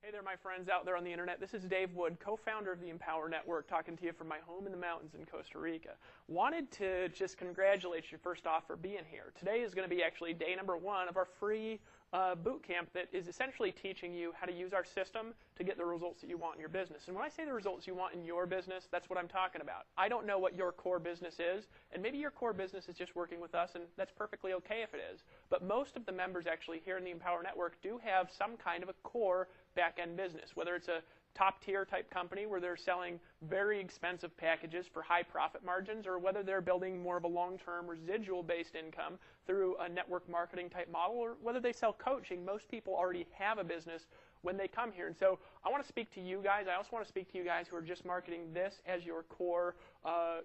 Hey there, my friends out there on the internet. This is Dave Wood, co-founder of the Empower Network, talking to you from my home in the mountains in Costa Rica. Wanted to just congratulate you first off for being here. Today is going to be actually day number 1 of our free boot camp that is essentially teaching you how to use our system to get the results that you want in your business. And when I say the results you want in your business, that's what I'm talking about. I don't know what your core business is, and maybe your core business is just working with us, and that's perfectly okay if it is. But most of the members actually here in the Empower Network do have some kind of a core back-end business, whether it's a top-tier type company where they're selling very expensive packages for high profit margins, or whether they're building more of a long-term residual-based income through a network marketing type model, or whether they sell coaching. Most people already have a business when they come here. And so I want to speak to you guys. I also want to speak to you guys who are just marketing this as your core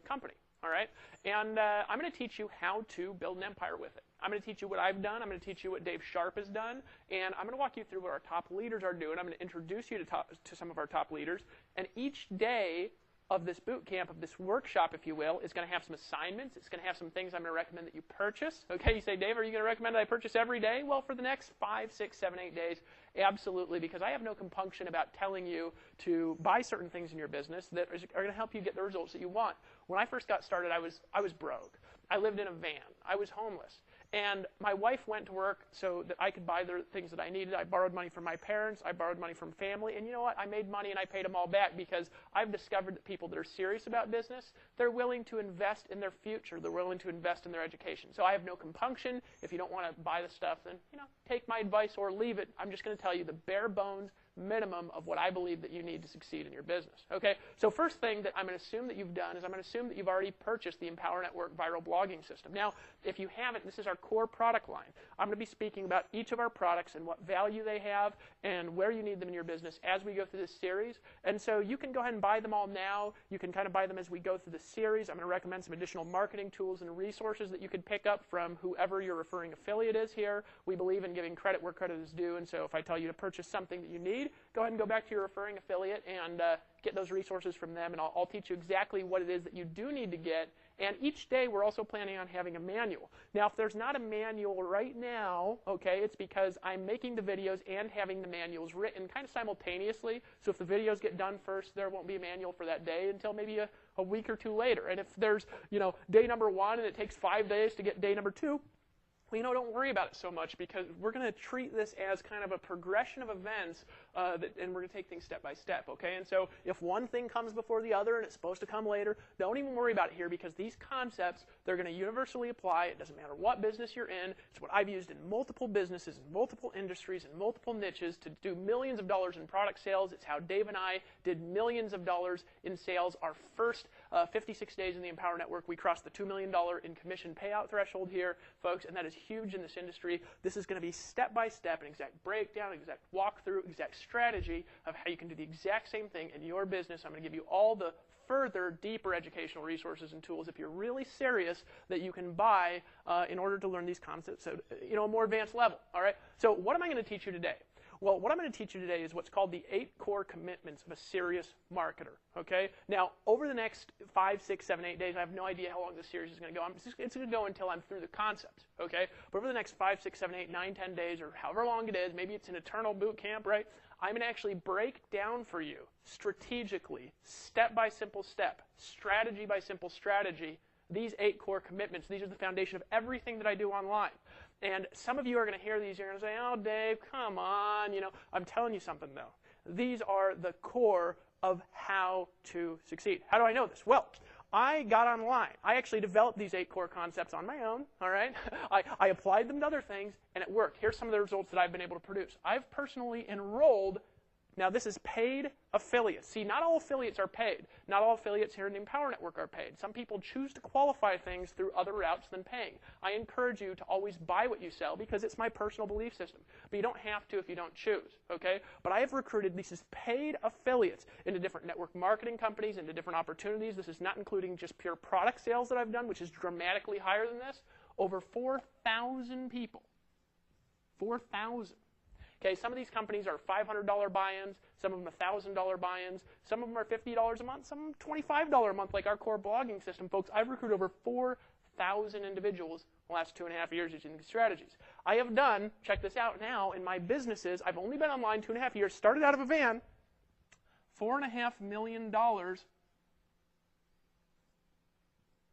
company. All right? And I'm going to teach you how to build an empire with it. I'm going to teach you what I've done. I'm going to teach you what Dave Sharp has done. And I'm going to walk you through what our top leaders are doing. I'm going to introduce you to some of our top leaders. And each day of this boot camp, of this workshop, if you will, is going to have some assignments. It's going to have some things I'm going to recommend that you purchase. Okay, you say, Dave, are you going to recommend that I purchase every day? Well, for the next 5, 6, 7, 8 days, absolutely, because I have no compunction about telling you to buy certain things in your business that are going to help you get the results that you want. When I first got started, I was broke. I lived in a van. I was homeless. And my wife went to work so that I could buy the things that I needed. I borrowed money from my parents. I borrowed money from family. And you know what? I made money and I paid them all back because I've discovered that people that are serious about business, they're willing to invest in their future. They're willing to invest in their education. So I have no compunction. If you don't want to buy the stuff, then, take my advice or leave it. I'm just going to tell you the bare bones minimum of what I believe that you need to succeed in your business. Okay? So first thing that I'm going to assume that you've done is I'm going to assume that you've already purchased the Empower Network viral blogging system. Now, if you haven't, this is our core product line. I'm going to be speaking about each of our products and what value they have and where you need them in your business as we go through this series. And so you can go ahead and buy them all now. You can kind of buy them as we go through the series. I'm going to recommend some additional marketing tools and resources that you could pick up from whoever your referring affiliate is here. We believe in giving credit where credit is due, and so if I tell you to purchase something that you need, go ahead and go back to your referring affiliate and get those resources from them, and I'll teach you exactly what it is that you do need to get. And each day we're also planning on having a manual. Now, if there's not a manual right now, okay, it's because I'm making the videos and having the manuals written kind of simultaneously. So if the videos get done first, there won't be a manual for that day until maybe a week or two later. And if there's, day number 1 and it takes 5 days to get day number 2, well, don't worry about it so much because we're going to treat this as kind of a progression of events and we're going to take things step by step, okay? And so if one thing comes before the other and it's supposed to come later, don't even worry about it here because these concepts, they're going to universally apply. It doesn't matter what business you're in. It's what I've used in multiple businesses, in multiple industries, in multiple niches to do millions of dollars in product sales. It's how Dave and I did millions of dollars in sales. Our first 56 days in the Empower Network, we crossed the $2 million in commission payout threshold here, folks, and that is huge in this industry. This is going to be step by step, an exact breakdown, exact walkthrough, exact strategy of how you can do the exact same thing in your business. I'm going to give you all the further, deeper educational resources and tools if you're really serious that you can buy in order to learn these concepts at a more advanced level. All right. So what am I going to teach you today? Well, what I'm going to teach you today is what's called the 8 core commitments of a serious marketer, okay? Now, over the next 5, 6, 7, 8 days, I have no idea how long this series is going to go. It's going to go until I'm through the concepts, okay? But over the next 5, 6, 7, 8, 9, 10 days, or however long it is, maybe it's an eternal boot camp, right? I'm going to actually break down for you strategically, step by simple step, strategy by simple strategy, these 8 core commitments. These are the foundation of everything that I do online. And some of you are going to hear these, you're going to say, oh, Dave, come on. I'm telling you something, though. These are the core of how to succeed. How do I know this? Well, I got online. I actually developed these 8 core concepts on my own, all right? I applied them to other things, and it worked. Here's some of the results that I've been able to produce. I've personally enrolled. Now, this is paid affiliates. See, not all affiliates are paid. Not all affiliates here in the Empower Network are paid. Some people choose to qualify things through other routes than paying. I encourage you to always buy what you sell because it's my personal belief system. But you don't have to if you don't choose, okay? But I have recruited these paid affiliates into different network marketing companies, into different opportunities. This is not including just pure product sales that I've done, which is dramatically higher than this. Over 4,000 people. 4,000. Okay, some of these companies are $500 buy-ins, some of them $1,000 buy-ins, some of them are $50 a month, some $25 a month, like our core blogging system. Folks, I've recruited over 4,000 individuals the last 2.5 years using these strategies. I have done, check this out now, in my businesses, I've only been online 2.5 years, started out of a van, $4.5 million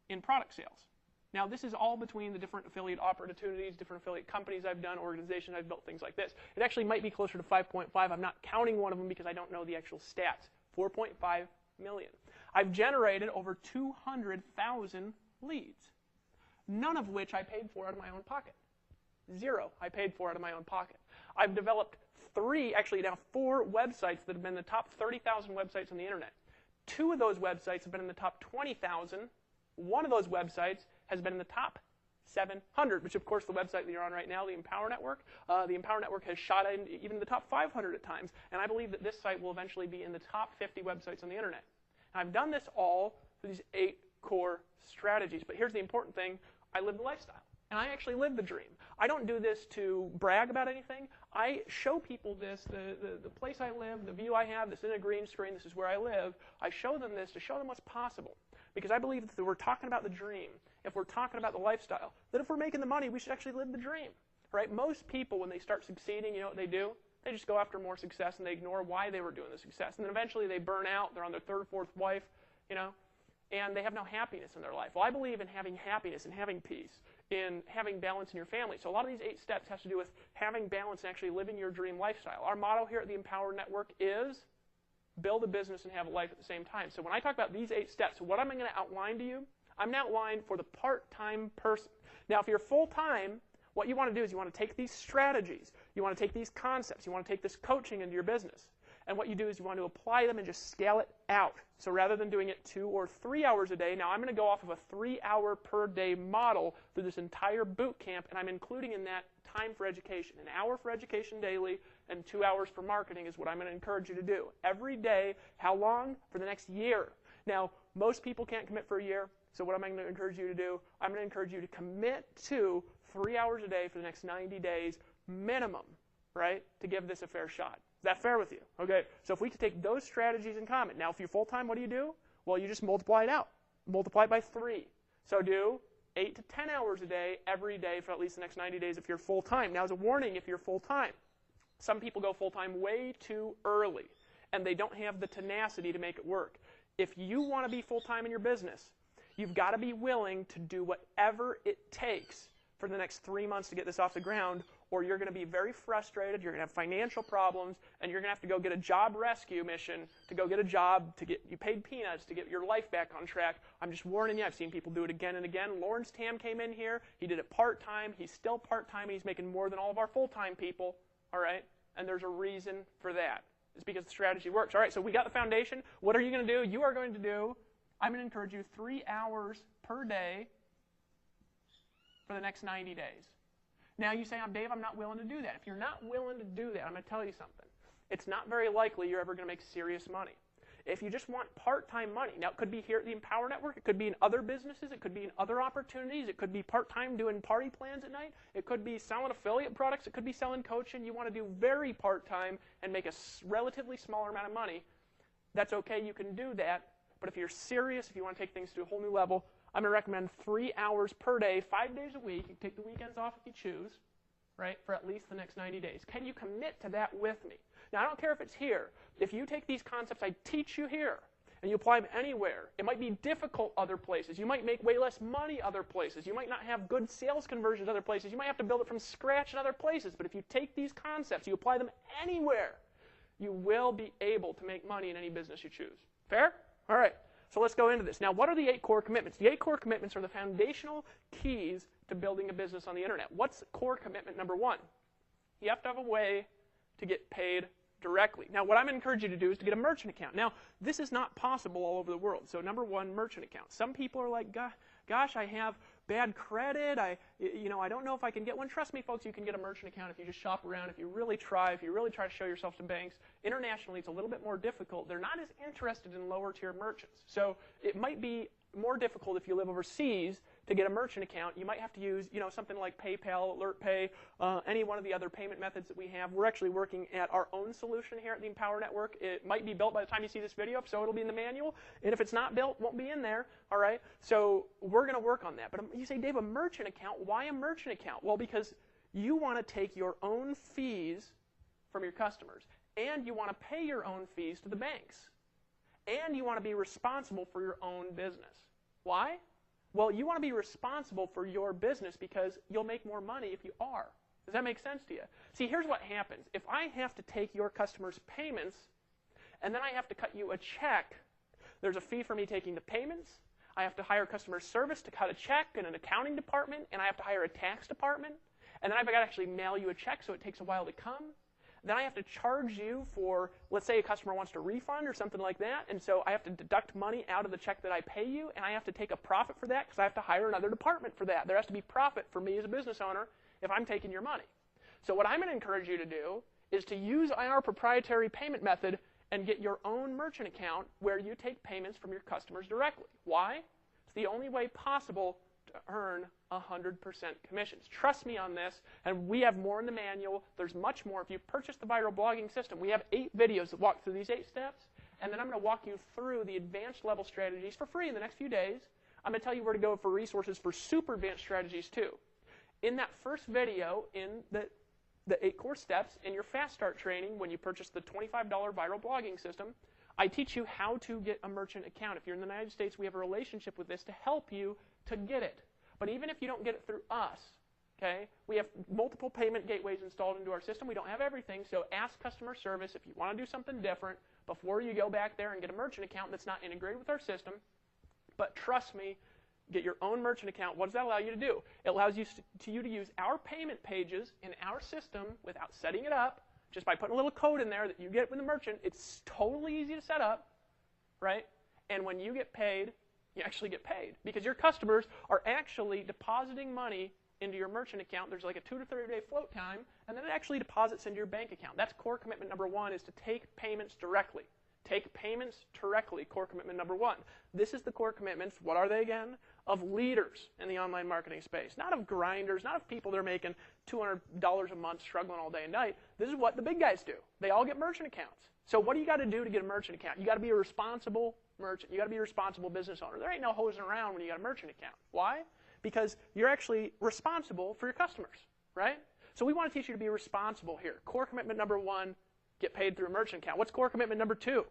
in product sales. Now, this is all between the different affiliate opportunities, different affiliate companies I've done, organizations I've built, things like this. It actually might be closer to 5.5. I'm not counting one of them because I don't know the actual stats. 4.5 million. I've generated over 200,000 leads, none of which I paid for out of my own pocket. 0 I paid for out of my own pocket. I've developed 4 websites that have been the top 30,000 websites on the internet. 2 of those websites have been in the top 20,000. One of those websites has been in the top 700, which of course the website that you're on right now, the Empower Network. The Empower Network has shot in even the top 500 at times, and I believe that this site will eventually be in the top 50 websites on the internet. And I've done this all through these 8 core strategies, but here's the important thing, I live the lifestyle, and I actually live the dream. I don't do this to brag about anything. I show people this, the place I live, the view I have, this isn't a green screen, this is where I live. I show them this to show them what's possible. Because I believe that if we're talking about the dream, if we're talking about the lifestyle, that if we're making the money, we should actually live the dream. Right? Most people, when they start succeeding, you know what they do? They just go after more success and they ignore why they were doing the success. And then eventually they burn out, they're on their 3rd, 4th wife, you know, and they have no happiness in their life. Well, I believe in having happiness and having peace, in having balance in your family. So a lot of these 8 steps has to do with having balance and actually living your dream lifestyle. Our motto here at the Empower Network is build a business and have a life at the same time. So when I talk about these 8 steps, what am I going to outline to you? I'm going to outline for the part-time person. Now, if you're full-time, what you want to do is you want to take these strategies, you want to take these concepts, you want to take this coaching into your business. And what you do is you want to apply them and just scale it out. So rather than doing it 2 or 3 hours a day, now I'm going to go off of a 3-hour per day model through this entire boot camp, and I'm including in that time for education. 1 hour for education daily and 2 hours for marketing is what I'm going to encourage you to do. Every day, how long? For the next year. Now, most people can't commit for a year, so what am I going to encourage you to do? I'm going to encourage you to commit to 3 hours a day for the next 90 days minimum, right, to give this a fair shot. Is that fair with you? Okay, so if we could take those strategies in common. Now, if you're full-time, what do? Well, you just multiply it out. Multiply it by 3. So do 8 to 10 hours a day every day for at least the next 90 days if you're full-time. Now, as a warning, if you're full-time, some people go full-time way too early, and they don't have the tenacity to make it work. If you want to be full-time in your business, you've got to be willing to do whatever it takes for the next 3 months to get this off the ground, or you're going to be very frustrated, you're going to have financial problems, and you're going to have to go get a job rescue mission to go get a job to get you paid peanuts to get your life back on track. I'm just warning you, I've seen people do it again and again. Lawrence Tam came in here, he did it part-time, he's still part-time, and he's making more than all of our full-time people, all right? And there's a reason for that. It's because the strategy works. All right, so we got the foundation. What are you going to do? You are going to do, I'm going to encourage you 3 hours per day for the next 90 days. Now you say, Dave, I'm not willing to do that. If you're not willing to do that, I'm going to tell you something. It's not very likely you're ever going to make serious money. If you just want part-time money, now it could be here at the Empower Network, it could be in other businesses, it could be in other opportunities, it could be part-time doing party plans at night, it could be selling affiliate products, it could be selling coaching. You want to do very part-time and make a relatively smaller amount of money, that's okay, you can do that. But if you're serious, if you want to take things to a whole new level, I'm going to recommend 3 hours per day, 5 days a week. You can take the weekends off if you choose, right, for at least the next 90 days. Can you commit to that with me? Now, I don't care if it's here. If you take these concepts I teach you here and you apply them anywhere, it might be difficult other places. You might make way less money other places. You might not have good sales conversions other places. You might have to build it from scratch in other places. But if you take these concepts, you apply them anywhere, you will be able to make money in any business you choose. Fair? All right. So let's go into this. Now, what are the 8 core commitments? The 8 core commitments are the foundational keys to building a business on the internet. What's core commitment number 1? You have to have a way to get paid directly. Now, what I'm going to encourage you to do is to get a merchant account. Now, this is not possible all over the world. So, number 1, merchant account. Some people are like, gosh, I have bad credit. I don't know if I can get one. Trust me, folks, you can get a merchant account if you just shop around, if you really try to show yourself to banks. Internationally, it's a little bit more difficult. They're not as interested in lower-tier merchants. So it might be more difficult if you live overseas to get a merchant account. You might have to use, something like PayPal, AlertPay, any one of the other payment methods that we have. We're actually working at our own solution here at the Empower Network. It might be built by the time you see this video, so it'll be in the manual. And if it's not built, it won't be in there. All right. So we're going to work on that. But you say, Dave, a merchant account? Why a merchant account? Well, because you want to take your own fees from your customers, and you want to pay your own fees to the banks, and you want to be responsible for your own business. Why? Well, you want to be responsible for your business because you'll make more money if you are. Does that make sense to you? See, here's what happens. If I have to take your customers' payments, and then I have to cut you a check, there's a fee for me taking the payments. I have to hire customer service to cut a check and an accounting department, and I have to hire a tax department. And then I've got to actually mail you a check, so it takes a while to come. Then I have to charge you for, let's say a customer wants to refund or something like that, and so I have to deduct money out of the check that I pay you, and I have to take a profit for that because I have to hire another department for that. There has to be profit for me as a business owner if I'm taking your money. So what I'm going to encourage you to do is to use our proprietary payment method and get your own merchant account where you take payments from your customers directly. Why? It's the only way possible to earn 100% commissions. Trust me on this, and we have more in the manual. There's much more. If you purchase the viral blogging system, we have 8 videos that walk through these 8 steps, and then I'm going to walk you through the advanced level strategies for free in the next few days. I'm going to tell you where to go for resources for super advanced strategies too. In that first video, in the 8 core steps in your Fast Start training, when you purchase the $25 viral blogging system, I teach you how to get a merchant account. If you're in the United States, we have a relationship with this to help you to get it. But even if you don't get it through us, okay, we have multiple payment gateways installed into our system. We don't have everything, so ask customer service if you want to do something different before you go back there and get a merchant account that's not integrated with our system. But trust me, get your own merchant account. What does that allow you to do? It allows you to use our payment pages in our system without setting it up, just by putting a little code in there that you get with the merchant. It's totally easy to set up, right? And when you get paid, you actually get paid because your customers are actually depositing money into your merchant account. There's like a 2 to 3 day float time, and then it actually deposits into your bank account. That's core commitment number 1, is to take payments directly. Take payments directly, core commitment number 1. This is the core commitments. What are they again? Of leaders in the online marketing space. Not of grinders, not of people that are making $200 a month struggling all day and night. This is what the big guys do. They all get merchant accounts. So what do you got to do to get a merchant account? You got to be a responsible merchant. You got to be a responsible business owner. There ain't no hosing around when you got a merchant account. Why? Because you're actually responsible for your customers, right? So we want to teach you to be responsible here. Core commitment number 1, get paid through a merchant account. What's core commitment number 2?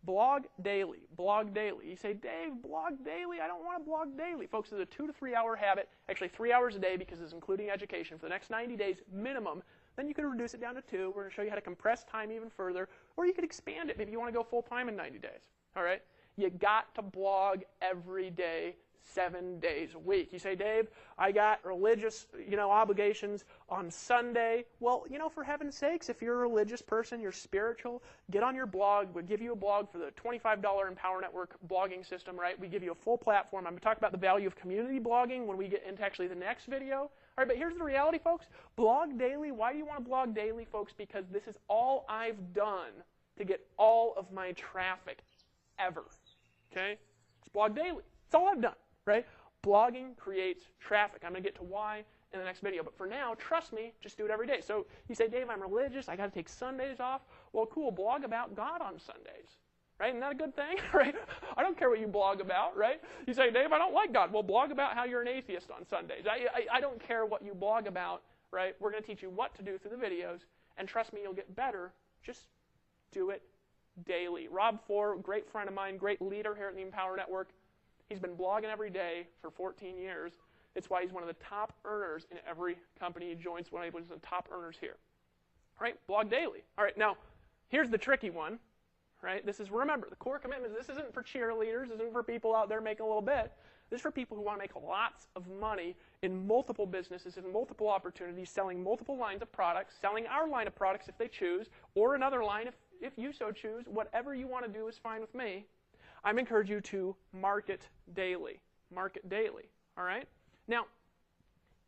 Blog daily. Blog daily. You say, Dave, blog daily? I don't want to blog daily. Folks, it's a 2 to 3 hour habit, actually 3 hours a day because it's including education for the next 90 days minimum. Then you can reduce it down to 2. We're going to show you how to compress time even further, or you could expand it. Maybe you want to go full time in 90 days. All right? You got to blog every day, 7 days a week. You say, Dave, I got religious, obligations on Sunday. Well, for heaven's sakes, if you're a religious person, you're spiritual, get on your blog. We'll give you a blog for the $25 Empower Network blogging system, right? We give you a full platform. I'm going to talk about the value of community blogging when we get into actually the next video. All right, but here's the reality, folks. Blog daily. Why do you want to blog daily, folks? Because this is all I've done to get all of my traffic ever. Okay? It's blog daily. It's all I've done. Right? Blogging creates traffic. I'm going to get to why in the next video. But for now, trust me, just do it every day. So you say, Dave, I'm religious. I got to take Sundays off. Well, cool. Blog about God on Sundays. Right? Isn't that a good thing? Right? I don't care what you blog about. Right? You say, Dave, I don't like God. Well, blog about how you're an atheist on Sundays. I don't care what you blog about. Right? We're going to teach you what to do through the videos. And trust me, you'll get better. Just do it daily. Rob Four, great friend of mine, great leader here at the Empower Network. He's been blogging every day for 14 years. It's why he's one of the top earners in every company he joins. One of the top earners here. All right, blog daily. All right, now, here's the tricky one. Right? This is, remember, the core commitments, this isn't for cheerleaders. This isn't for people out there making a little bit. This is for people who want to make lots of money in multiple businesses, in multiple opportunities, selling multiple lines of products, selling our line of products if they choose, or another line if you so choose. Whatever you want to do is fine with me. I'm encouraging you to market daily. Market daily. All right? Now,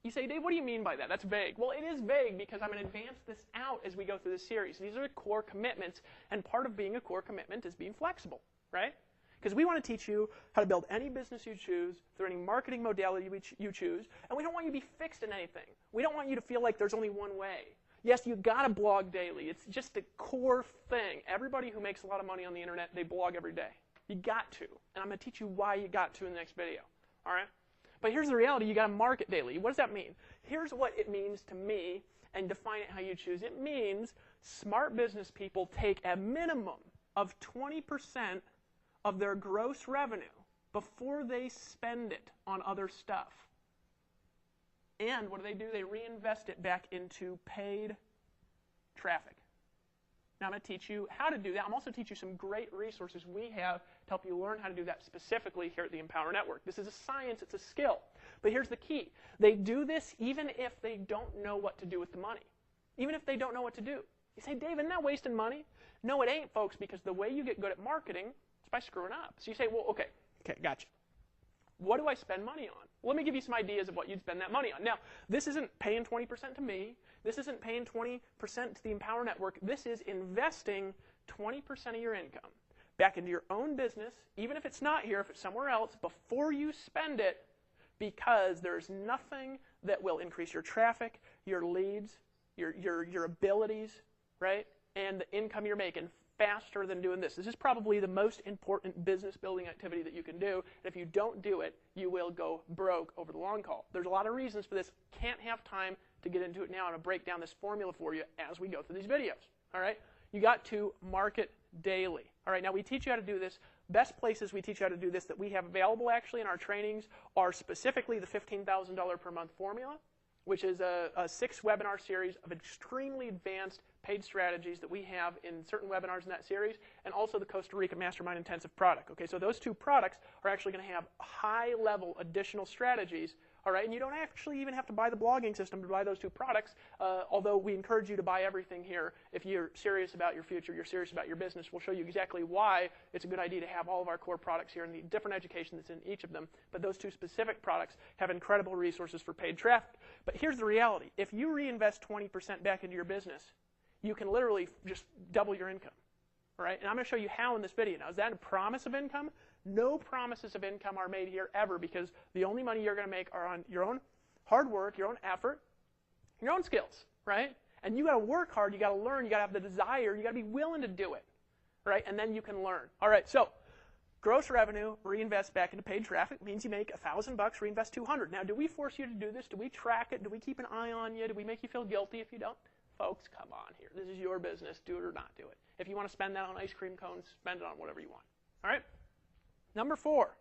you say, Dave, what do you mean by that? That's vague. Well, it is vague because I'm going to advance this out as we go through this series. These are the core commitments, and part of being a core commitment is being flexible, right? Because we want to teach you how to build any business you choose through any marketing modality you choose, and we don't want you to be fixed in anything. We don't want you to feel like there's only one way. Yes, you got to blog daily. It's just a core thing. Everybody who makes a lot of money on the internet, they blog every day. You got to, and I'm going to teach you why you got to in the next video. All right? But here's the reality. You got to market daily. What does that mean? Here's what it means to me, and define it how you choose. It means smart business people take a minimum of 20% of their gross revenue before they spend it on other stuff. And what do? They reinvest it back into paid traffic. Now I'm going to teach you how to do that. I'm also teach you some great resources we have to help you learn how to do that specifically here at the Empower Network. This is a science, it's a skill. But here's the key. They do this even if they don't know what to do with the money. Even if they don't know what to do. You say, Dave, isn't that wasting money? No, it ain't, folks, because the way you get good at marketing is by screwing up. So you say, well, okay, gotcha. What do I spend money on? Well, let me give you some ideas of what you'd spend that money on. Now, this isn't paying 20% to me. This isn't paying 20% to the Empower Network. This is investing 20% of your income back into your own business, even if it's not here, if it's somewhere else, before you spend it, because there's nothing that will increase your traffic, your leads, your abilities, right, and the income you're making faster than doing this. This is probably the most important business building activity that you can do. And if you don't do it, you will go broke over the long haul. There's a lot of reasons for this. Can't have time to get into it now. I'm going to break down this formula for you as we go through these videos. All right? You got to market daily. All right, now we teach you how to do this. Best places we teach you how to do this that we have available actually in our trainings are specifically the $15,000 per month formula, which is a 6-webinar series of extremely advanced paid strategies that we have in certain webinars in that series, and also the Costa Rica Mastermind Intensive product. Okay, so those two products are actually going to have high-level additional strategies, all right, and you don't actually even have to buy the blogging system to buy those two products, although we encourage you to buy everything here if you're serious about your future, you're serious about your business. We'll show you exactly why it's a good idea to have all of our core products here and the different education that's in each of them, but those two specific products have incredible resources for paid traffic. But here's the reality. If you reinvest 20% back into your business, you can literally just double your income, all right? And I'm going to show you how in this video. Now, is that a promise of income? No promises of income are made here ever, because the only money you're going to make are on your own hard work, your own effort, your own skills, right? And you got to work hard, you got to learn, you got to have the desire, you got to be willing to do it, right? And then you can learn. All right, so gross revenue, reinvest back into paid traffic means you make $1,000, reinvest $200. Now, do we force you to do this? Do we track it? Do we keep an eye on you? Do we make you feel guilty if you don't? Folks, come on here. This is your business. Do it or not do it. If you want to spend that on ice cream cones, spend it on whatever you want. All right? Number 4,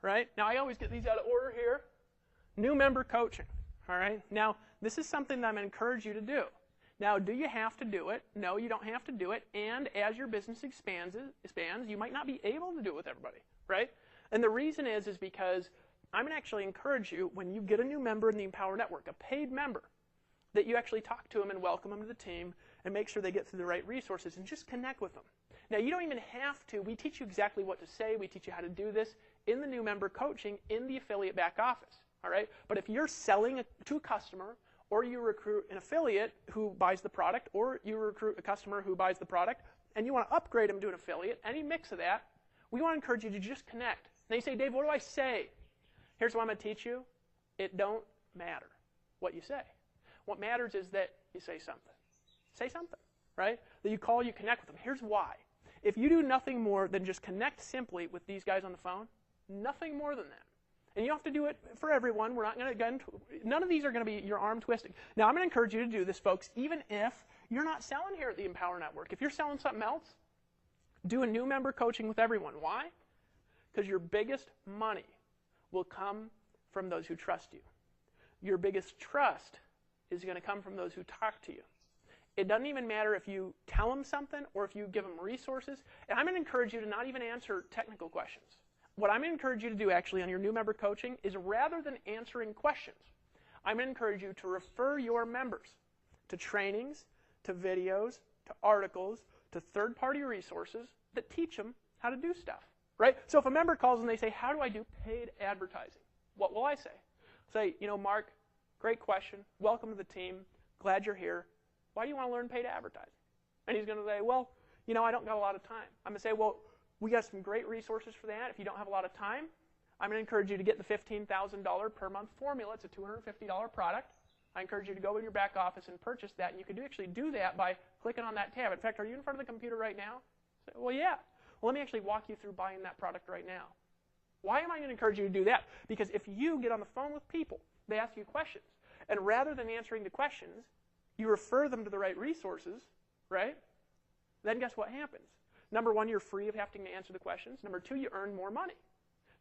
right? Now, I always get these out of order here. New member coaching. All right? Now, this is something that I'm going to encourage you to do. Now, do you have to do it? No, you don't have to do it. And as your business expands, you might not be able to do it with everybody, right? And the reason is because I'm going to actually encourage you, when you get a new member in the Empower Network, a paid member, that you actually talk to them and welcome them to the team and make sure they get through the right resources and just connect with them. Now, you don't even have to. We teach you exactly what to say. We teach you how to do this in the new member coaching in the affiliate back office, all right? But if you're selling to a customer, or you recruit an affiliate who buys the product, or you recruit a customer who buys the product, and you want to upgrade them to an affiliate, any mix of that, we want to encourage you to just connect. Now you say, Dave, what do I say? Here's what I'm going to teach you. It don't matter what you say. What matters is that you say something. Say something, right? That you call, you connect with them. Here's why. If you do nothing more than just connect simply with these guys on the phone, nothing more than that. And you don't have to do it for everyone. We're not going to none of these are going to be your arm twisting. Now, I'm going to encourage you to do this, folks, even if you're not selling here at the Empower Network. If you're selling something else, do a new member coaching with everyone. Why? Because your biggest money will come from those who trust you. Your biggest trust is going to come from those who talk to you. It doesn't even matter if you tell them something or if you give them resources. And I'm going to encourage you to not even answer technical questions. What I'm going to encourage you to do actually on your new member coaching is, rather than answering questions, I'm going to encourage you to refer your members to trainings, to videos, to articles, to third-party resources that teach them how to do stuff, right? So if a member calls and they say, how do I do paid advertising? What will I say? Say, Mark, great question. Welcome to the team. Glad you're here. Why do you want to learn paid advertising? And he's going to say, well, I don't got a lot of time. I'm going to say, well, We got some great resources for that. If you don't have a lot of time, I'm going to encourage you to get the $15,000 per month formula. It's a $250 product. I encourage you to go in your back office and purchase that, and you can actually do that by clicking on that tab. In fact, are you in front of the computer right now? Say, well, yeah. Well, let me actually walk you through buying that product right now. Why am I going to encourage you to do that? Because if you get on the phone with people, they ask you questions, and rather than answering the questions, you refer them to the right resources, right? Then guess what happens? Number one, you're free of having to answer the questions. Number two, you earn more money.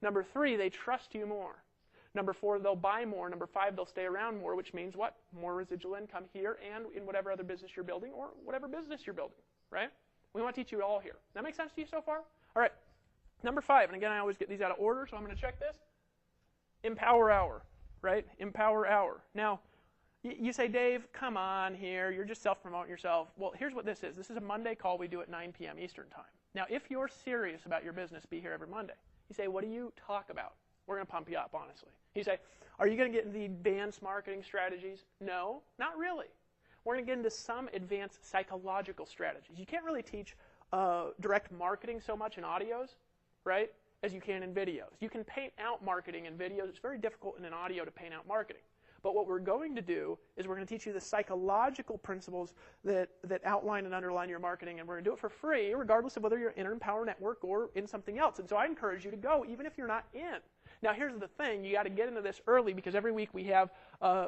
Number three, they trust you more. Number four, they'll buy more. Number five, they'll stay around more, which means what? More residual income here and in whatever other business you're building or whatever business you're building, right? We want to teach you it all here. That make sense to you so far? All right. Number five, and again, I always get these out of order, so I'm going to check this. Empower Hour, right? Empower Hour. Now, you say, Dave, come on here. You're just self-promoting yourself. Well, here's what this is. This is a Monday call we do at 9 p.m. Eastern Time. Now, if you're serious about your business, be here every Monday. You say, what do you talk about? We're going to pump you up, honestly. You say, are you going to get into the advanced marketing strategies? No, not really. We're going to get into some advanced psychological strategies. You can't really teach direct marketing so much in audios, right, as you can in videos. You can paint out marketing in videos. It's very difficult in an audio to paint out marketing. But what we're going to do is we're going to teach you the psychological principles that outline and underline your marketing, and we're going to do it for free, regardless of whether you're in Empower Network or in something else. And so I encourage you to go, even if you're not in. Now, here's the thing. You got to get into this early because every week we have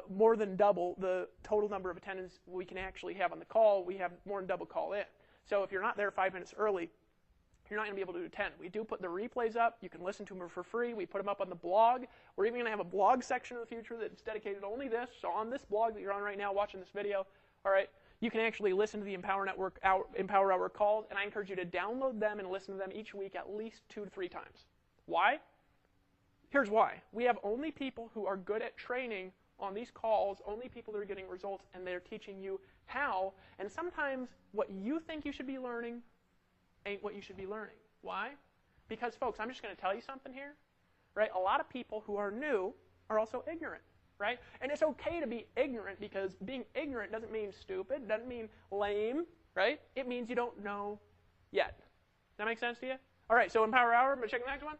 more than double the total number of attendants we can actually have on the call. We have more than double call in. So if you're not there 5 minutes early, you're not going to be able to attend. We do put the replays up. You can listen to them for free. We put them up on the blog. We're even going to have a blog section in the future that's dedicated to only this. So on this blog that you're on right now watching this video, all right, you can actually listen to the Empower Hour calls, and I encourage you to download them and listen to them each week at least 2 to 3 times. Why? Here's why. We have only people who are good at training on these calls, only people that are getting results, and they're teaching you how. And sometimes what you think you should be learning ain't what you should be learning. Why? Because, folks, I'm just going to tell you something here, right? A lot of people who are new are also ignorant, right? And it's okay to be ignorant because being ignorant doesn't mean stupid, doesn't mean lame, right? It means you don't know yet. Does that make sense to you? All right, so Empower Hour, I'm going to check the next one.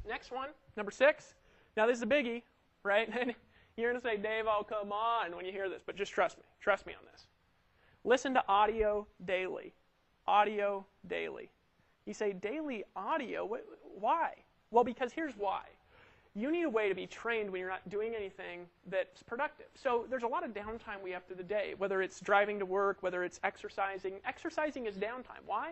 Next one, number 6. Now, this is a biggie, right? And you're going to say, Dave, oh, come on when you hear this, but just trust me. Trust me on this. Listen to audio daily. Audio daily. You say, daily audio? Why? Well, because here's why. You need a way to be trained when you're not doing anything that's productive. So there's a lot of downtime we have through the day, whether it's driving to work, whether it's exercising. Exercising is downtime. Why?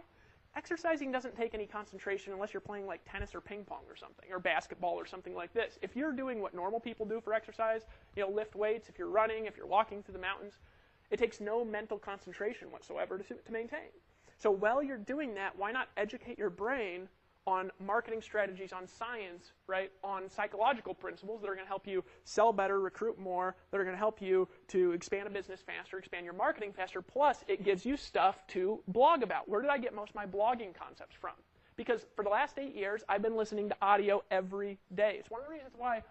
Exercising doesn't take any concentration unless you're playing like tennis or ping pong or something, or basketball or something like this. If you're doing what normal people do for exercise, lift weights, if you're running, if you're walking through the mountains, it takes no mental concentration whatsoever to maintain. So while you're doing that, why not educate your brain on marketing strategies, on science, right, on psychological principles that are going to help you sell better, recruit more, that are going to help you to expand a business faster, expand your marketing faster, plus it gives you stuff to blog about. Where did I get most of my blogging concepts from? Because for the last 8 years, I've been listening to audio every day. It's one of the reasons why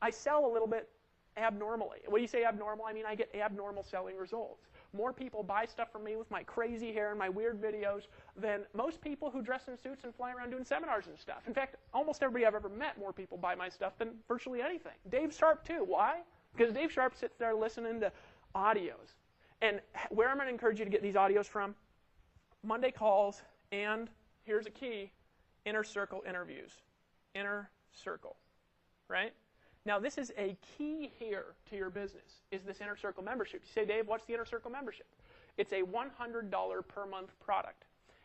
I sell a little bit abnormally. When you say abnormal, I mean I get abnormal selling results. More people buy stuff from me with my crazy hair and my weird videos than most people who dress in suits and fly around doing seminars and stuff. In fact, almost everybody I've ever met, more people buy my stuff than virtually anything. Dave Sharp, too. Why? Because Dave Sharp sits there listening to audios. And where I'm going to encourage you to get these audios from? Monday calls, and here's a key, inner circle interviews. Inner circle, right? Now, this is a key here to your business, is this Inner Circle membership. You say, Dave, what's the Inner Circle membership? It's a $100 per month product.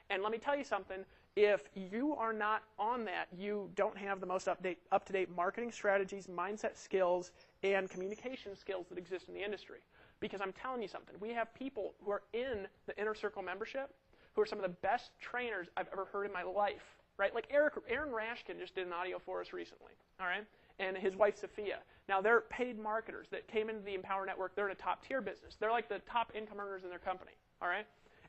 And let me tell you something. If you are not on that, you don't have the most up-to-date marketing strategies, mindset skills, and communication skills that exist in the industry. Because I'm telling you something. We have people who are in the Inner Circle membership who are some of the best trainers I've ever heard in my life. Right? Like Aaron Rashkin just did an audio for us recently. All right? And his wife, Sophia. Now, they're paid marketers that came into the Empower Network. They're in a top-tier business. They're like the top income earners in their company, all right?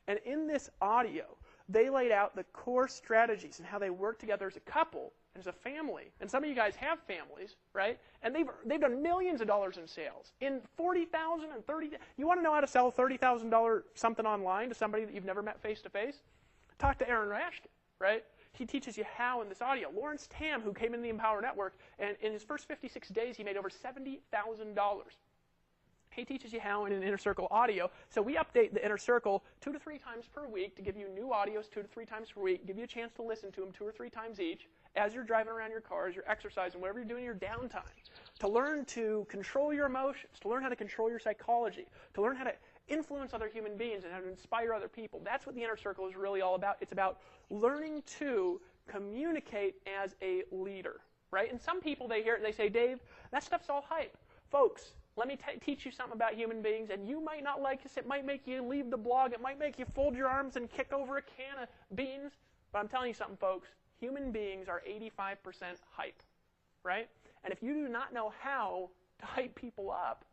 And in this audio, they laid out the core strategies and how they work together as a couple, as a family. And some of you guys have families, right? And they've done millions of dollars in sales. In $40,000 and $30,000. You want to know how to sell a $30,000 something online to somebody that you've never met face-to-face? Talk to Aaron Rashkin, right? he teaches you how in this audio. Lawrence Tam, who came in the Empower Network, and in his first 56 days, he made over $70,000. He teaches you how in an Inner Circle audio. So we update the Inner Circle 2 to 3 times per week to give you new audios 2 to 3 times per week, give you a chance to listen to them 2 or 3 times each as you're driving around your car, as you're exercising, whatever you're doing in your downtime, to learn to control your emotions, to learn how to control your psychology, to learn how to influence other human beings and how to inspire other people. That's what the Inner Circle is really all about. It's about learning to communicate as a leader, right? And some people, they hear it and they say, Dave, that stuff's all hype. Folks, let me teach you something about human beings, and you might not like this. It might make you leave the blog. It might make you fold your arms and kick over a can of beans. But I'm telling you something, folks. Human beings are 85% hype, right? And if you do not know how to hype people up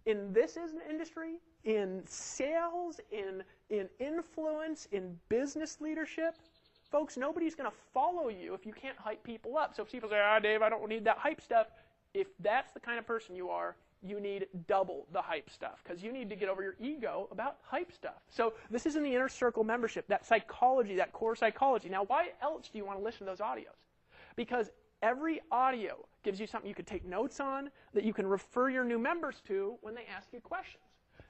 in this industry, in sales, in influence, in business leadership, folks, nobody's going to follow you if you can't hype people up. So if people say, Dave, I don't need that hype stuff, if that's the kind of person you are, you need double the hype stuff because you need to get over your ego about hype stuff. So this is in the Inner Circle membership, that psychology, that core psychology. Now, why else do you want to listen to those audios? Because every audio gives you something you could take notes on that you can refer your new members to when they ask you questions.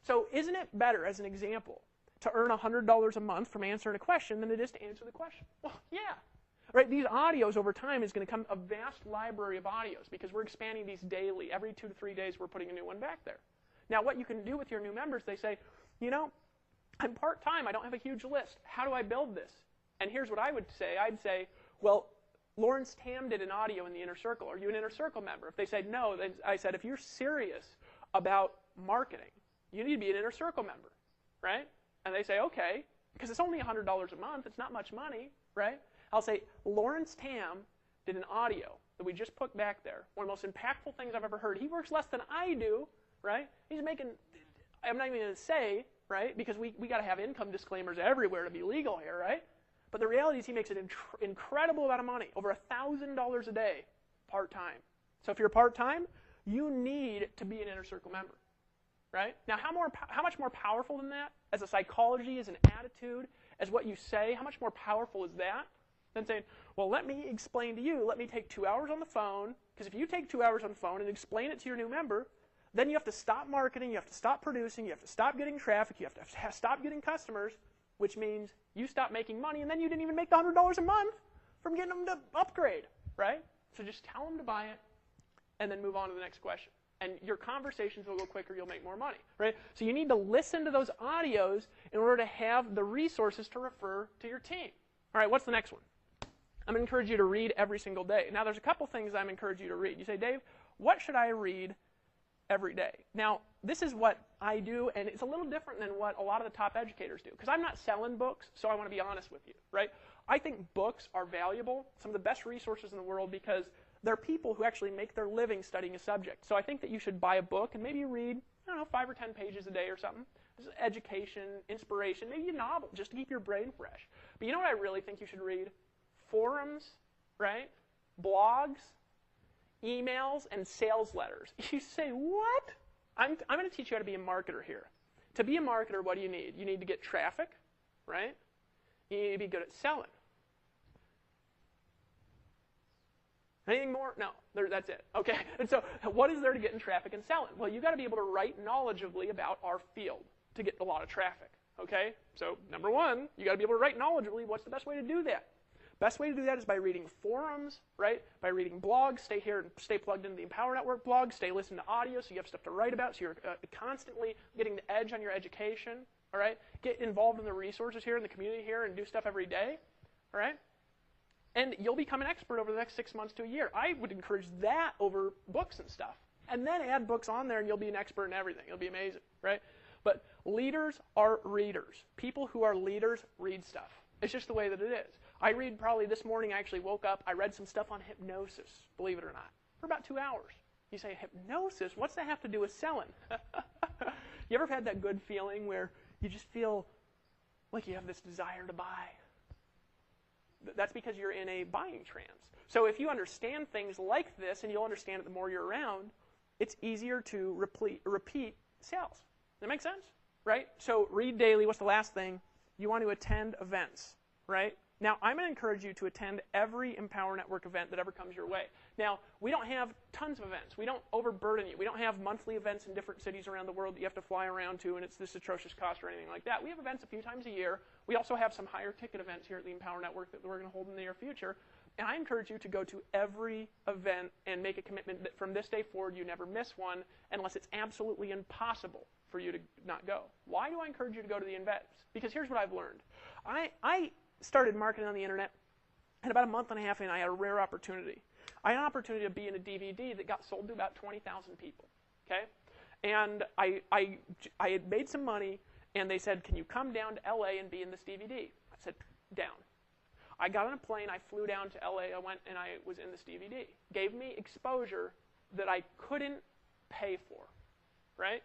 So isn't it better, as an example, to earn $100 a month from answering a question than it is to answer the question? Well, yeah. Right, these audios over time is going to come a vast library of audios because we're expanding these daily. Every 2 to 3 days, we're putting a new one back there. Now, what you can do with your new members, they say, you know, I'm part-time. I don't have a huge list. How do I build this? And here's what I would say. I'd say, well, Lawrence Tam did an audio in the Inner Circle. Are you an Inner Circle member? If they said no, then I said, if you're serious about marketing, you need to be an Inner Circle member, right? And they say, okay, because it's only $100 a month. It's not much money, right? I'll say, Lawrence Tam did an audio that we just put back there. One of the most impactful things I've ever heard. He works less than I do, right? He's making, I'm not even going to say, right, because we got to have income disclaimers everywhere to be legal here, right? But the reality is he makes an incredible amount of money, over $1,000 a day, part-time. So if you're part-time, you need to be an Inner Circle member, right? Now, how much more powerful than that, as a psychology, as an attitude, as what you say, how much more powerful is that than saying, well, let me explain to you, let me take 2 hours on the phone, because if you take 2 hours on the phone and explain it to your new member, then you have to stop marketing, you have to stop producing, you have to stop getting traffic, you have to stop getting customers, which means you stop making money, and then you didn't even make the $100 a month from getting them to upgrade, right? So just tell them to buy it, and then move on to the next question. And your conversations will go quicker, you'll make more money, right? So you need to listen to those audios in order to have the resources to refer to your team. All right, what's the next one? I'm going to encourage you to read every single day. Now, there's a couple things I'm encouraging you to read. You say, Dave, what should I read every day? Now, this is what I do, and it's a little different than what a lot of the top educators do, because I'm not selling books, so I want to be honest with you, right? I think books are valuable, some of the best resources in the world, because they're people who actually make their living studying a subject. So I think that you should buy a book and maybe read, I don't know, 5 or 10 pages a day or something. This is education, inspiration, maybe a novel, just to keep your brain fresh. But you know what I really think you should read? Forums, right? Blogs, emails, and sales letters. You say, what? I'm going to teach you how to be a marketer here. To be a marketer, what do you need? You need to get traffic, right? You need to be good at selling. Anything more? No, that's it. Okay, and so what is there to get in traffic and selling? Well, you've got to be able to write knowledgeably about our field to get a lot of traffic. Okay, so number one, you got to be able to write knowledgeably. What's the best way to do that? Best way to do that is by reading forums, right? By reading blogs. Stay here and stay plugged into the Empower Network blog. Stay listening to audio so you have stuff to write about, so you're constantly getting the edge on your education, all right? Get involved in the resources here in the community here and do stuff every day, all right? And you'll become an expert over the next 6 months to a year. I would encourage that over books and stuff. And then add books on there and you'll be an expert in everything. It'll be amazing, right? But leaders are readers. People who are leaders read stuff. It's just the way that it is. I read probably this morning, I actually woke up, I read some stuff on hypnosis, believe it or not, for about 2 hours. You say, hypnosis? What's that have to do with selling? You ever had that good feeling where you just feel like you have this desire to buy? That's because you're in a buying trance. So if you understand things like this, and you'll understand it the more you're around, it's easier to repeat sales. Does that make sense? Right? So read daily. What's the last thing? You want to attend events, right? Now, I'm going to encourage you to attend every Empower Network event that ever comes your way. Now, we don't have tons of events. We don't overburden you. We don't have monthly events in different cities around the world that you have to fly around to, and it's this atrocious cost or anything like that. We have events a few times a year. We also have some higher ticket events here at the Empower Network that we're going to hold in the near future. And I encourage you to go to every event and make a commitment that from this day forward you never miss one unless it's absolutely impossible for you to not go. Why do I encourage you to go to the events? Because here's what I've learned. I started marketing on the internet, and about a month and a half in, I had a rare opportunity. I had an opportunity to be in a DVD that got sold to about 20,000 people, okay? And I had made some money, and they said, can you come down to LA and be in this DVD? I said, down. I got on a plane, I flew down to LA, I went, and I was in this DVD. Gave me exposure that I couldn't pay for, right?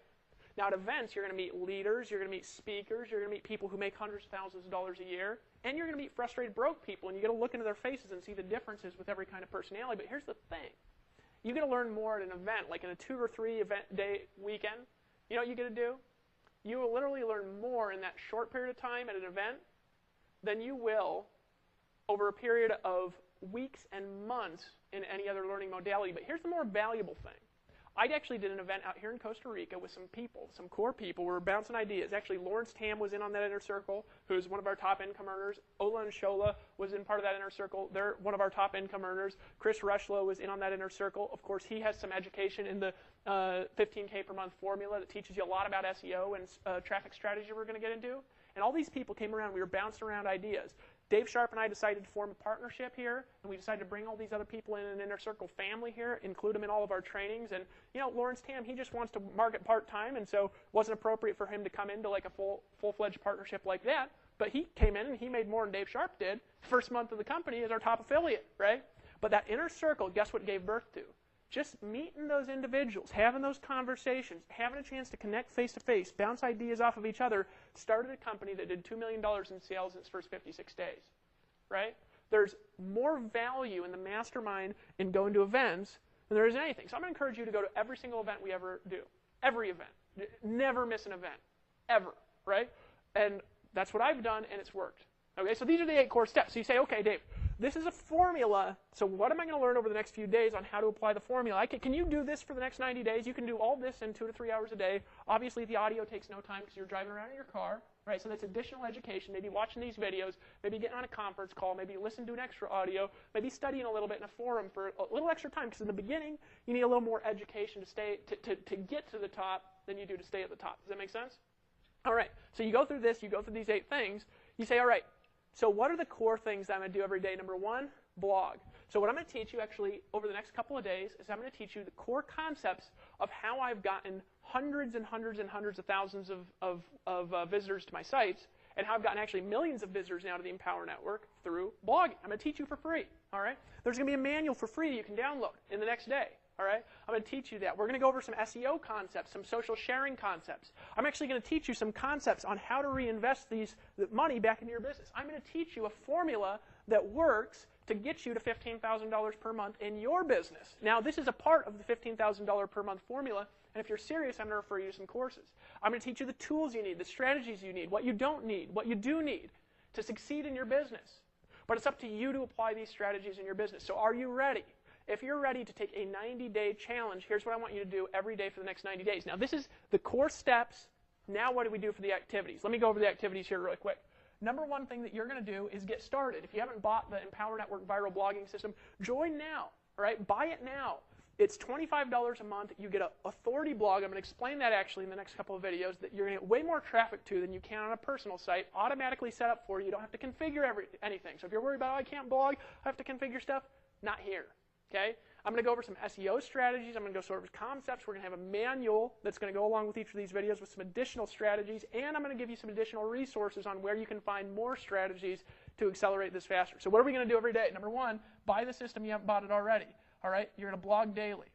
Now at events, you're going to meet leaders, you're going to meet speakers, you're going to meet people who make hundreds of thousands of dollars a year, and you're going to meet frustrated broke people, and you get to look into their faces and see the differences with every kind of personality. But here's the thing. You get to learn more at an event, like in a 2 or 3 event day weekend. You know what you get to do? You will literally learn more in that short period of time at an event than you will over a period of weeks and months in any other learning modality. But here's the more valuable thing. I actually did an event out here in Costa Rica with some people, some core people. We were bouncing ideas. Actually, Lawrence Tam was in on that inner circle, who's one of our top income earners. Ola and Shola was in part of that inner circle. They're one of our top income earners. Chris Rushlow was in on that inner circle. Of course, he has some education in the 15K per month formula that teaches you a lot about SEO and traffic strategy we're going to get into. And all these people came around. We were bouncing around ideas. Dave Sharp and I decided to form a partnership here, and we decided to bring all these other people in an inner circle family here, include them in all of our trainings. And, you know, Lawrence Tam, he just wants to market part-time, and so it wasn't appropriate for him to come into like a full-fledged partnership like that. But he came in, and he made more than Dave Sharp did. First month of the company as our top affiliate, right? But that inner circle, guess what gave birth to? Just meeting those individuals, having those conversations, having a chance to connect face-to-face, bounce ideas off of each other, started a company that did $2 million in sales in its first 56 days, right? There's more value in the mastermind in going to events than there is in anything. So I'm going to encourage you to go to every single event we ever do. Every event. Never miss an event. Ever, right? And that's what I've done, and it's worked. Okay, so these are the 8 core steps. So you say, okay, Dave, this is a formula, so what am I going to learn over the next few days on how to apply the formula? Can you do this for the next 90 days? You can do all this in 2 to 3 hours a day. Obviously, the audio takes no time because you're driving around in your car, right? So that's additional education, maybe watching these videos, maybe getting on a conference call, maybe listen to an extra audio, maybe studying a little bit in a forum for a little extra time, because in the beginning, you need a little more education to get to the top than you do to stay at the top. Does that make sense? All right, so you go through this, you go through these 8 things, you say, all right, so what are the core things that I'm going to do every day? Number 1, blog. So what I'm going to teach you actually over the next couple of days is I'm going to teach you the core concepts of how I've gotten hundreds and hundreds and hundreds of thousands of visitors to my sites, and how I've gotten actually millions of visitors now to the Empower Network through blogging. I'm going to teach you for free, all right? There's going to be a manual for free you can download in the next day. All right? I'm going to teach you that. We're going to go over some SEO concepts, some social sharing concepts. I'm actually going to teach you some concepts on how to reinvest the money back into your business. I'm going to teach you a formula that works to get you to $15,000 per month in your business. Now, this is a part of the $15,000 per month formula, and if you're serious, I'm going to refer you to some courses. I'm going to teach you the tools you need, the strategies you need, what you don't need, what you do need to succeed in your business. But it's up to you to apply these strategies in your business. So are you ready? If you're ready to take a 90-day challenge, here's what I want you to do every day for the next 90 days. Now, this is the core steps. Now, what do we do for the activities? Let me go over the activities here really quick. Number 1 thing that you're going to do is get started. If you haven't bought the Empower Network Viral Blogging System, join now. All right? Buy it now. It's $25 a month. You get an authority blog. I'm going to explain that actually in the next couple of videos, that you're going to get way more traffic to than you can on a personal site, automatically set up for you. You don't have to configure anything. So if you're worried about, oh, I can't blog, I have to configure stuff, not here. Okay? I'm going to go over some SEO strategies. I'm going to go over concepts. We're going to have a manual that's going to go along with each of these videos with some additional strategies, and I'm going to give you some additional resources on where you can find more strategies to accelerate this faster. So what are we going to do every day? Number 1, buy the system. You haven't bought it already. All right? You're going to blog daily.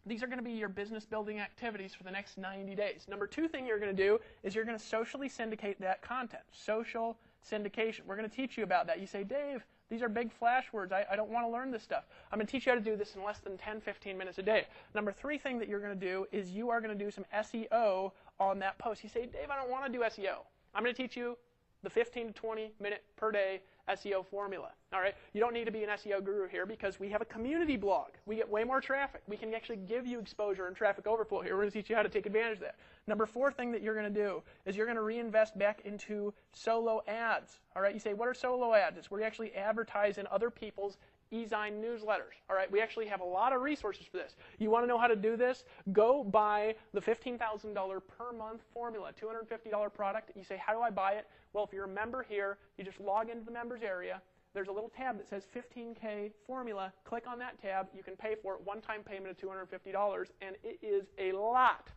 These are going to be your business building activities for the next 90 days. Number 2 thing you're going to do is you're going to socially syndicate that content. Social syndication. We're going to teach you about that. You say, Dave, these are big flash words. I don't want to learn this stuff. I'm going to teach you how to do this in less than 10, 15 minutes a day. Number 3 thing that you're going to do is you are going to do some SEO on that post. You say, Dave, I don't want to do SEO. I'm going to teach you The 15 to 20 minute per day SEO formula. All right? You don't need to be an SEO guru here because we have a community blog. We get way more traffic. We can actually give you exposure and traffic overflow here. We're going to teach you how to take advantage of that. Number 4 thing that you're going to do is you're going to reinvest back into solo ads. All right? You say, what are solo ads? It's where you actually advertise in other people's e-Zine newsletters. All right, we actually have a lot of resources for this. You want to know how to do this? Go buy the $15,000 per month formula, $250 product. You say, how do I buy it? Well, if you're a member here, you just log into the members area. There's a little tab that says 15K formula. Click on that tab. You can pay for it. One-time payment of $250, and it is a lot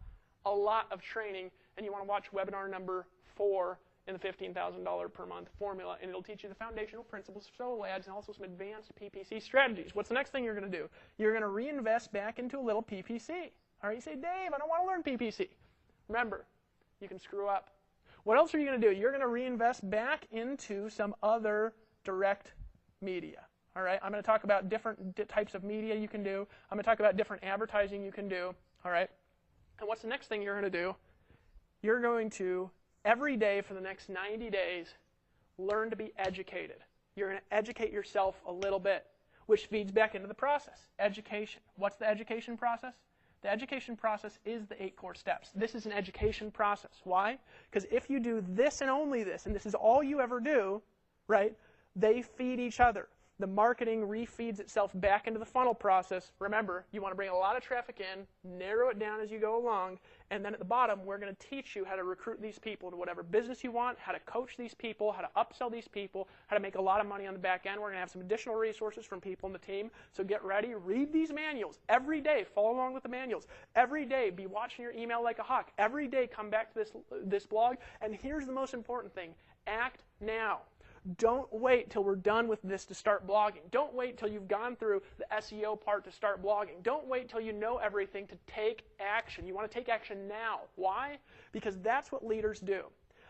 of training. And you want to watch webinar number 4 in the $15,000 per month formula, and it'll teach you the foundational principles of solo ads and also some advanced PPC strategies. What's the next thing you're going to do? You're going to reinvest back into a little PPC. All right, you say, Dave, I don't want to learn PPC. Remember, you can screw up. What else are you going to do? You're going to reinvest back into some other direct media. All right, I'm going to talk about different types of media you can do. I'm going to talk about different advertising you can do. All right, and what's the next thing you're going to do? You're going to every day for the next 90 days, learn to be educated. You're going to educate yourself a little bit, which feeds back into the process. Education. What's the education process? The education process is the 8 core steps. This is an education process. Why? Because if you do this and only this, and this is all you ever do, right, they feed each other. The marketing refeeds itself back into the funnel process. Remember, you want to bring a lot of traffic in, narrow it down as you go along, and then at the bottom, we're going to teach you how to recruit these people to whatever business you want, how to coach these people, how to upsell these people, how to make a lot of money on the back end. We're going to have some additional resources from people in the team. So get ready. Read these manuals every day. Follow along with the manuals. Every day, be watching your email like a hawk. Every day, come back to this blog. And here's the most important thing. Act now. Don't wait till we're done with this to start blogging. Don't wait till you've gone through the SEO part to start blogging. Don't wait till you know everything to take action. You want to take action now. Why? Because that's what leaders do.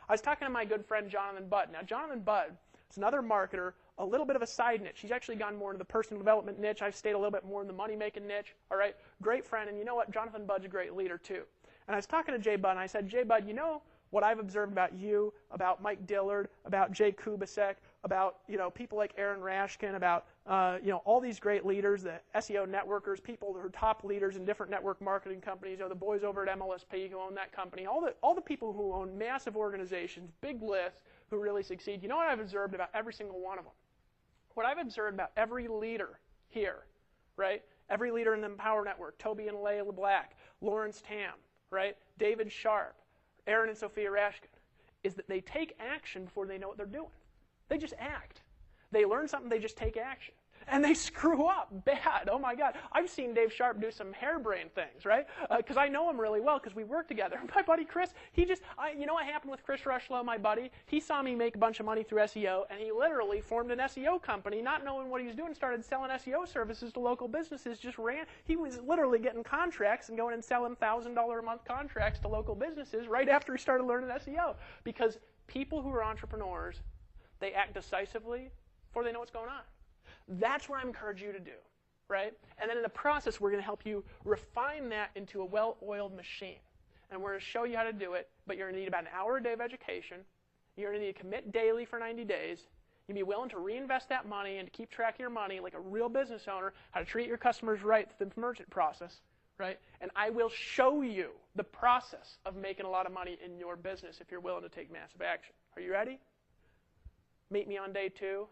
I was talking to my good friend Jonathan Budd. Now, Jonathan Budd is another marketer, a little bit of a side niche. He's actually gone more into the personal development niche. I've stayed a little bit more in the money-making niche. All right, great friend. And you know what? Jonathan Budd's a great leader, too. And I was talking to Jay Budd, and I said, Jay Budd, you know what I've observed about you, about Mike Dillard, about Jay Kubasek, about people like Aaron Rashkin, about all these great leaders, the SEO networkers, people who are top leaders in different network marketing companies, the boys over at MLSP who own that company, all the people who own massive organizations, big lists, who really succeed. You know what I've observed about every single one of them? What I've observed about every leader here, right? Every leader in the Empower Network, Toby and Leigh LeBlack, Lawrence Tam, right? David Sharp, Aaron and Sophia Rashkin, is that they take action before they know what they're doing. They just act. They learn something, they just take action. And they screw up bad. Oh, my God. I've seen Dave Sharp do some harebrained things, right? Because I know him really well because we work together. My buddy Chris, you know what happened with Chris Rushlow, my buddy? He saw me make a bunch of money through SEO, and he literally formed an SEO company, not knowing what he was doing, started selling SEO services to local businesses, just ran. He was literally getting contracts and going and selling $1,000 a month contracts to local businesses right after he started learning SEO. Because people who are entrepreneurs, they act decisively before they know what's going on. That's what I encourage you to do, right? And then in the process, we're going to help you refine that into a well-oiled machine. And we're going to show you how to do it, but you're going to need about an hour a day of education. You're going to need to commit daily for 90 days. You'll be willing to reinvest that money and to keep track of your money like a real business owner, how to treat your customers right through the merchant process, right? And I will show you the process of making a lot of money in your business if you're willing to take massive action. Are you ready? Meet me on day 2.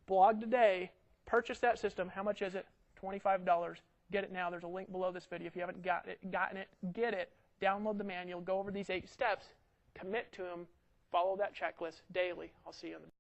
Blog today. Purchase that system. How much is it? $25. Get it now. There's a link below this video. If you haven't gotten it, get it. Download the manual. Go over these 8 steps. Commit to them. Follow that checklist daily. I'll see you in the